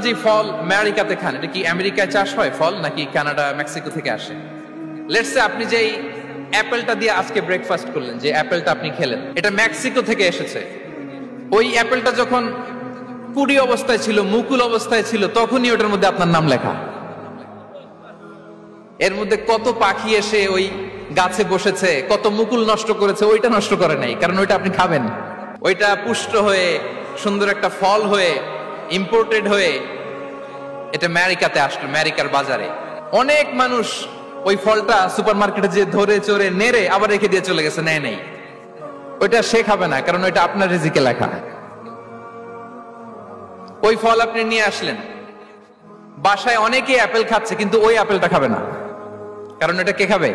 যে ফল আমেরিকাতে খান, এটা কি আমেরিকায় চাষ হয় ফল নাকি কানাডা মেক্সিকো থেকে আসে? লেটস সে আপনি যেই অ্যাপেলটা দিয়ে আজকে ব্রেকফাস্ট করলেন, যে অ্যাপেলটা আপনি খেলেন, এটা মেক্সিকো থেকে এসেছে। ওই অ্যাপেলটা যখন কুড়ি অবস্থায় ছিল, মুকুল অবস্থায় ছিল, তখনই ওটার মধ্যে আপনার নাম লেখা। এর মধ্যে কত পাখি এসে ওই গাছে বসেছে, কত মুকুল নষ্ট করেছে, ওইটা নষ্ট করে নাই, কারণ ওইটা আপনি খাবেন। ওইটা পুষ্ট হয়ে সুন্দর একটা ফল হয়ে ইম্পোর্টেড হয়ে এটা আমেরিকাতে আসলো, আমেরিকার বাজারে। অনেক মানুষ ওই ফলটা সুপার মার্কেটে যে ধরে চড়ে নেড়ে আবার রেখে দিয়ে চলে গেছে, নেয় নেই। ওইটা সে খাবে না, কারণ ওইটা আপনার রিজিকে লেখা। ওই ফল আপনি নিয়ে আসলেন, বাসায় অনেকে অ্যাপেল খাচ্ছে, কিন্তু ওই অ্যাপেলটা খাবে না, কারণ এটা কে খাবে?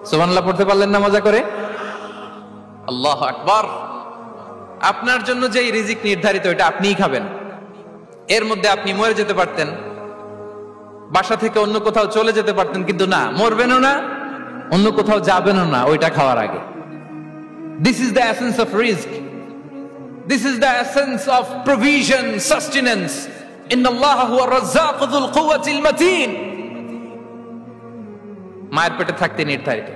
সুবহানাল্লাহ পড়তে পারলেন না মজা করে? আল্লাহু আকবার। আপনার জন্য যে রিজিক নির্ধারিত, এটা আপনিই খাবেন। এর মধ্যে আপনি মরে যেতে পারতেন, বাসা থেকে অন্য কোথাও চলে যেতে পারতেন, কিন্তু না, মরবেনও না, অন্য কোথাও যাবেনও না ওইটা খাওয়ার আগে। This is the essence of risk, this is the essence of provision, sustenance. ইন্নাল্লাহা হুয়া রাজ্জাকু যুল কুওয়াতিল মাতিন। মায়ের পেটে থাকতে নির্ধারিত,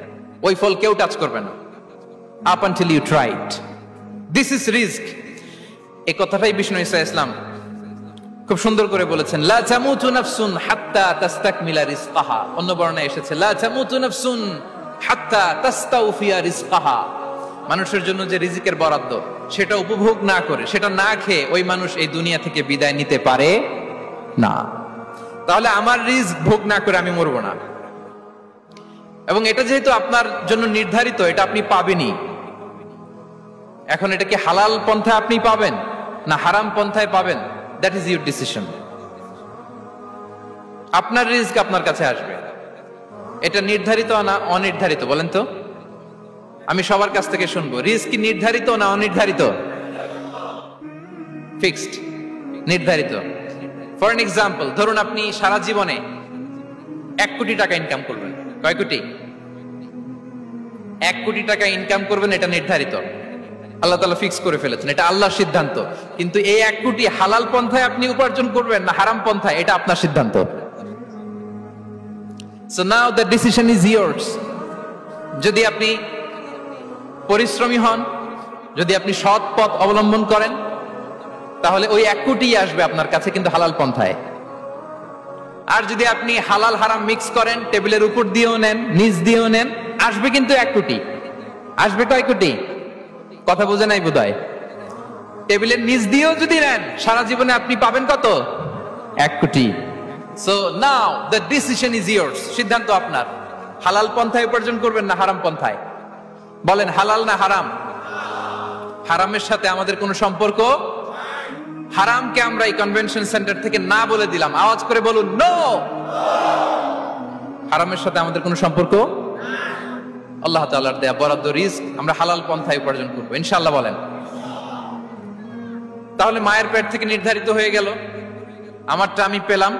ওই ফল কেউ টাচ করবে না up until you try it. This is risk. এই কথাটাই বিষ্ণু ঈসা ইসলাম খুব সুন্দর করে বলেছেন, লা তামুতু নাফসুন হাত্তা তাস্তাকমিলা রিজকাহা। অন্য বর্ণনায় এসেছে লা তামুতু নাফসুন হাত্তা তাস্তাউফিয়া রিজকাহা। মানুষের জন্য যে রিজিকের বরাদ্দ, সেটা উপভোগ না করে, সেটা না খেয়ে ওই মানুষ এই দুনিয়া থেকে বিদায় নিতে পারে না। তাহলে আমার রিস্ক ভোগ না করে আমি মরবো না। এবং এটা যেহেতু আপনার জন্য নির্ধারিত, এটা আপনি পাবেনই। এখন এটা কি হালাল পন্থায় আপনি পাবেন না হারাম পন্থায় পাবেন, দ্যাট ইজ ইউর ডিসিশন। আপনার রিস্ক আপনার কাছে আসবে। এটা নির্ধারিত না অনির্ধারিত বলেন তো? আমি সবার কাছ থেকে শুনবো, রিস্ক কি নির্ধারিত না অনির্ধারিত? ফিক্সড, নির্ধারিত। ফর এন এক্সাম্পল, ধরুন আপনি সারা জীবনে 1 কোটি টাকা ইনকাম করবেন। কয় কোটি? 1 কোটি টাকা ইনকাম করবেন, এটা নির্ধারিত। আল্লাহ তাআলা ফিক্স করে ফেলেছেন, এটা আল্লাহর সিদ্ধান্ত। কিন্তু এই 1 কোটি হালাল পন্থায় আপনি উপার্জন করবেন না হারাম পন্থায়, এটা আপনার সিদ্ধান্ত। So now the decision is years. যদি আপনি পরিশ্রমী হন, যদি আপনি সৎ পথ অবলম্বন করেন, তাহলে ওই 1 কোটি আসবে আপনার কাছে, কিন্তু হালাল পন্থায়। আর যদি আপনি হালাল হারাম মিক্স করেন, টেবিলের উপর দিয়েও নেন, নিচ দিয়েও নেন, আসবে কিন্তু 1 কোটি। আসবে কয় কোটি? কথা বোঝে নাই বোধহয়। টেবিলের নিচ দিয়েও যদি নেন, সারা জীবনে আপনি পাবেন কত? 1 কোটি। So now the decision is years. সিদ্ধান্ত আপনার। হালাল পন্থায় উপার্জন করবেন না হারাম পন্থায়? বলেন হালাল না হারাম? হারামের সাথে আমাদের কোনো সম্পর্ক? হারামকে আমরা এই কনভেনশন সেন্টার থেকে না বলে দিলাম, আওয়াজ করে বলুন নো। হারামের সাথে আমাদের কোনো সম্পর্ক? আল্লাহ তাআলার দেয়া বরাদ্দ রিস্ক আমরা হালাল পন্থায় উপার্জন করবো ইনশাআল্লাহ। বলেন। তাহলে মায়ের পেট থেকে নির্ধারিত হয়ে গেল, আমারটা আমি পেলাম,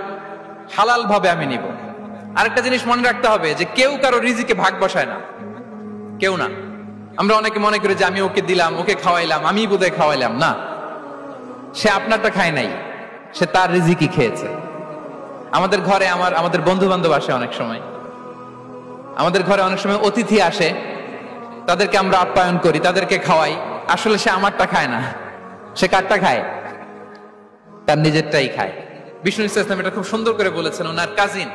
হালাল ভাবে আমি নিব। আরেকটা জিনিস মনে রাখতে হবে যে কেউ কারো রিজিকে ভাগ বসায় না, কেউ না। আমরা অনেকে মনে করি যে আমি ওকে দিলাম, ওকে খাওয়াইলাম, আমি বোধহয় খাওয়াইলাম। না, সে আপনারটা খায় নাই, সে তার রিজিকই খেয়েছে। আমাদের ঘরে আমাদের বন্ধু বান্ধব আসে, অনেক সময় আমাদের ঘরে অনেক সময় অতিথি আসে, তাদেরকে আমরা আপ্যায়ন করি, তাদেরকে খাওয়াই। আসলে সে আমারটা খায় না, সে কারটা খায়? তার নিজেরটাই খায়। বিষ্ণু ইসলাম এটা খুব সুন্দর করে বলেছেন। ওনার কাজিন,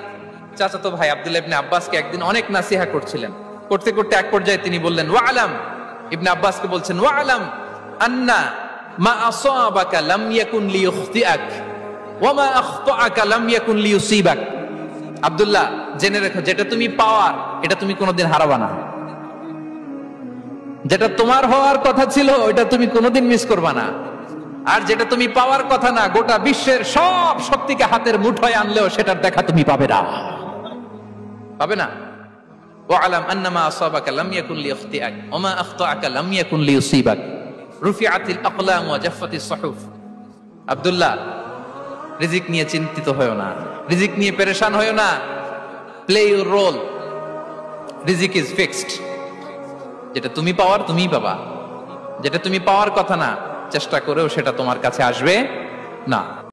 চাচাতো ভাই আব্দুল্লাহ ইবনে আব্বাসকে একদিন অনেক নাসিহা করছিলেন। করতে করতে এক পর্যায়ে তিনি বললেন, ওয়া আলাম, ইবনে আব্বাসকে বলছেন, ওয়া আলাম আন্না মা আসাবাকা লাম ইয়াকুন লিইখতিআক ওয়া মা আখতাআকা লাম ইয়াকুন লিইউসিবাক। আব্দুল্লাহ, জেনে রেখো, যেটা তুমি পাওয়ার, এটা তুমি কোনোদিন হারাবা না। যেটা তোমার হওয়ার কথা ছিল, ওটা তুমি কোনোদিন মিস করবা না। আর যেটা তুমি পাওয়ার কথা না, গোটা বিশ্বের সব শক্তিকে হাতের মুঠোয় আনলেও সেটার দেখা তুমি পাবে না, পাবে না। ওয়া আলাম আন্না মা আসাবাকা লাম ইয়াকুন লিইখতিআক ওয়া মা আখতাআকা লাম ইয়াকুন লিইউসিবাক। রুফিআতিল আকলাম ওয়া জাফফাতিস সুহুফ। আব্দুল্লাহ, রিজিক নিয়ে চিন্তিত হয়ো না, রিজিক নিয়ে পেরেশান হয়ো না। প্লে ইউর রোল, রিজিক ইজ ফিক্সড। যেটা তুমি পাওয়ার তুমিই পাবা, যেটা তুমি পাওয়ার কথা না, চেষ্টা করেও সেটা তোমার কাছে আসবে না।